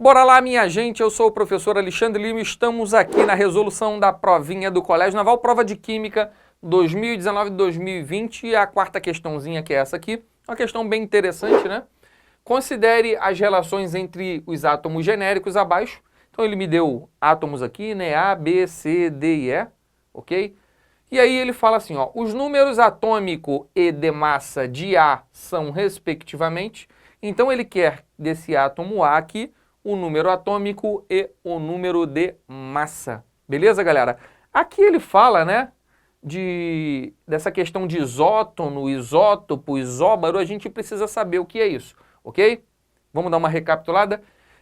Bora lá, minha gente, eu sou o professor Alexandre Lima e estamos aqui na resolução da provinha do Colégio Naval, prova de Química 2019-2020 e a quarta questãozinha que é essa aqui, uma questão bem interessante, né? Considere as relações entre os átomos genéricos abaixo. Então ele me deu átomos aqui, né? A, B, C, D e E, ok? E aí ele fala assim, ó, os números atômico e de massa de A são respectivamente. Então ele quer desse átomo A aqui o número atômico e o número de massa. Beleza, galera? Aqui ele fala, né, dessa questão de isótono, isótopo, isóbaro, a gente precisa saber o que é isso, ok? Vamos dar uma recapitulada?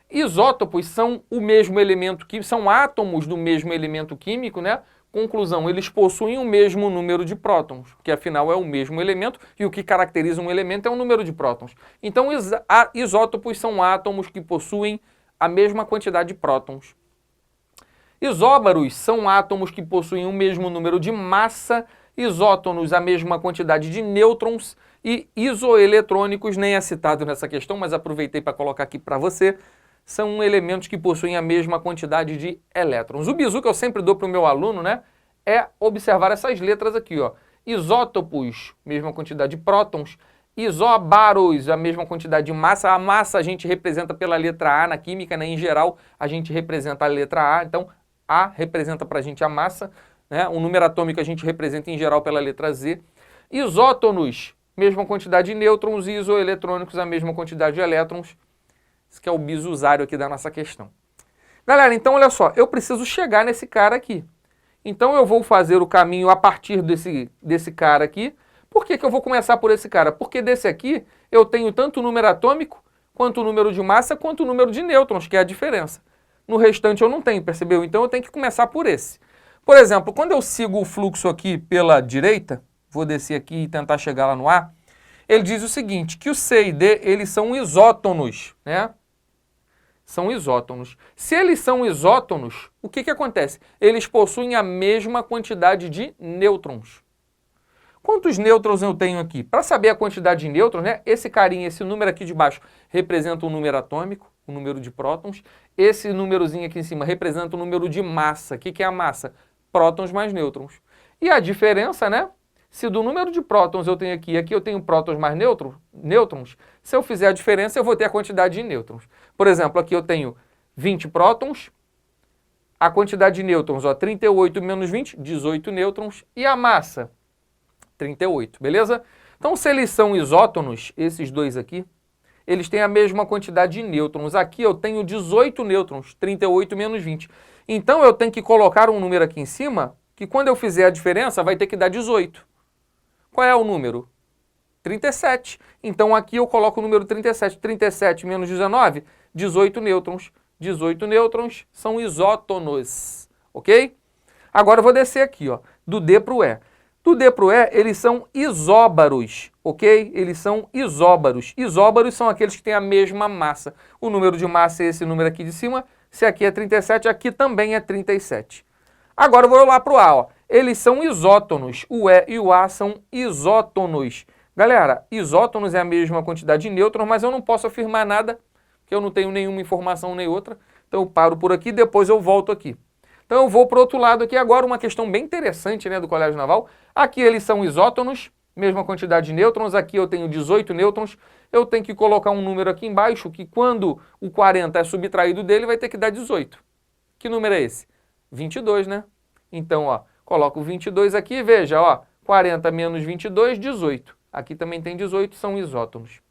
Isótopos são o mesmo elemento químico, são átomos do mesmo elemento químico, né? Conclusão, eles possuem o mesmo número de prótons, que afinal é o mesmo elemento, e o que caracteriza um elemento é o número de prótons. Então, isótopos são átomos que possuem a mesma quantidade de prótons. Isóbaros são átomos que possuem o mesmo número de massa, isótonos a mesma quantidade de nêutrons, e isoeletrônicos, nem é citado nessa questão, mas aproveitei para colocar aqui para você, são elementos que possuem a mesma quantidade de elétrons. O bizu que eu sempre dou para o meu aluno, né, é observar essas letras aqui, ó. Isótopos, mesma quantidade de prótons. Isóbaros, a mesma quantidade de massa. A massa a gente representa pela letra A na química, né? Em geral, a gente representa a letra A. Então, A representa para a gente a massa, né? O número atômico a gente representa em geral pela letra Z. Isótonos, mesma quantidade de nêutrons. E isoeletrônicos, a mesma quantidade de elétrons. Esse que é o bizusário aqui da nossa questão. Galera, então olha só, eu preciso chegar nesse cara aqui. Então eu vou fazer o caminho a partir desse cara aqui. Por que eu vou começar por esse cara? Porque desse aqui eu tenho tanto o número atômico, quanto o número de massa, quanto o número de nêutrons, que é a diferença. No restante eu não tenho, percebeu? Então eu tenho que começar por esse. Por exemplo, quando eu sigo o fluxo aqui pela direita, vou descer aqui e tentar chegar lá no A, ele diz o seguinte, que o C e D, eles são isótonos, né? São isótonos. Se eles são isótonos, o que acontece? Eles possuem a mesma quantidade de nêutrons. Quantos nêutrons eu tenho aqui? Para saber a quantidade de nêutrons, né? Esse carinha, esse número aqui de baixo, representa o número atômico, o número de prótons. Esse númerozinho aqui em cima representa o número de massa. O que é a massa? Prótons mais nêutrons. E a diferença, né? Se do número de prótons eu tenho aqui, aqui eu tenho prótons mais nêutrons, se eu fizer a diferença, eu vou ter a quantidade de nêutrons. Por exemplo, aqui eu tenho 20 prótons, a quantidade de nêutrons, ó, 38 menos 20, 18 nêutrons, e a massa, 38, beleza? Então, se eles são isótonos, esses dois aqui, eles têm a mesma quantidade de nêutrons. Aqui eu tenho 18 nêutrons, 38 menos 20. Então, eu tenho que colocar um número aqui em cima, que quando eu fizer a diferença, vai ter que dar 18. Qual é o número? 37. Então aqui eu coloco o número 37. 37 menos 19, 18 nêutrons. 18 nêutrons são isótonos, ok? Agora eu vou descer aqui, ó, do D para o E. Do D para o E, eles são isóbaros, ok? Eles são isóbaros. Isóbaros são aqueles que têm a mesma massa. O número de massa é esse número aqui de cima. Se aqui é 37, aqui também é 37. Agora eu vou lá para o A, ó. Eles são isótonos. O E e o A são isótonos. Galera, isótonos é a mesma quantidade de nêutrons, mas eu não posso afirmar nada, porque eu não tenho nenhuma informação nem outra. Então eu paro por aqui, depois eu volto aqui. Então eu vou para o outro lado aqui agora, uma questão bem interessante, né, do Colégio Naval. Aqui eles são isótonos, mesma quantidade de nêutrons. Aqui eu tenho 18 nêutrons. Eu tenho que colocar um número aqui embaixo, que quando o 40 é subtraído dele, vai ter que dar 18. Que número é esse? 22, né? Então, ó, coloco 22 aqui, veja, ó, 40 menos 22, 18. Aqui também tem 18, são isótonos.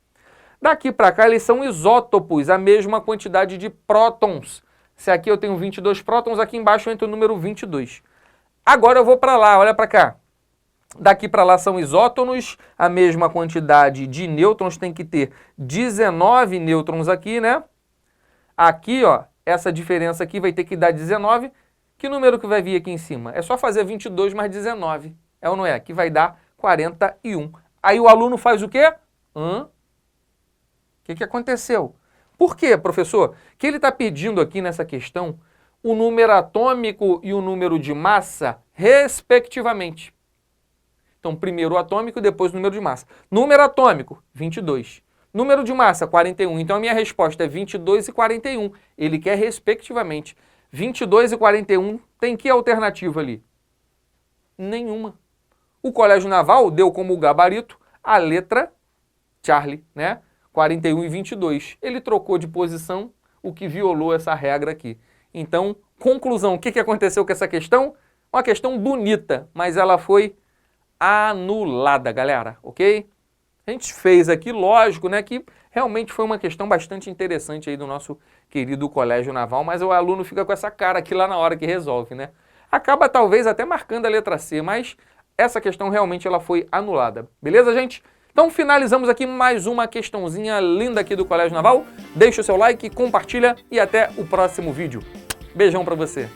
Daqui para cá, eles são isótopos, a mesma quantidade de prótons. Se aqui eu tenho 22 prótons, aqui embaixo entra o número 22. Agora eu vou para lá, olha para cá. Daqui para lá são isótonos, a mesma quantidade de nêutrons, tem que ter 19 nêutrons aqui, né? Aqui, ó, essa diferença aqui vai ter que dar 19. Que número que vai vir aqui em cima? É só fazer 22 mais 19, é ou não é? Que vai dar 41. Aí o aluno faz o quê? O que aconteceu? Por quê, professor? Que ele está pedindo aqui nessa questão o número atômico e o número de massa, respectivamente. Então, primeiro o atômico, depois o número de massa. Número atômico, 22. Número de massa, 41. Então a minha resposta é 22 e 41. Ele quer respectivamente. 22 e 41 tem que alternativa ali? Nenhuma. O Colégio Naval deu como gabarito a letra Charlie, né? 41 e 22. Ele trocou de posição, o que violou essa regra aqui. Então, conclusão, o que aconteceu com essa questão? Uma questão bonita, mas ela foi anulada, galera, ok? A gente fez aqui, lógico, né, que realmente foi uma questão bastante interessante aí do nosso querido Colégio Naval, mas o aluno fica com essa cara aqui lá na hora que resolve, né? Acaba talvez até marcando a letra C, mas essa questão realmente ela foi anulada. Beleza, gente? Então finalizamos aqui mais uma questãozinha linda aqui do Colégio Naval. Deixa o seu like, compartilha e até o próximo vídeo. Beijão pra você.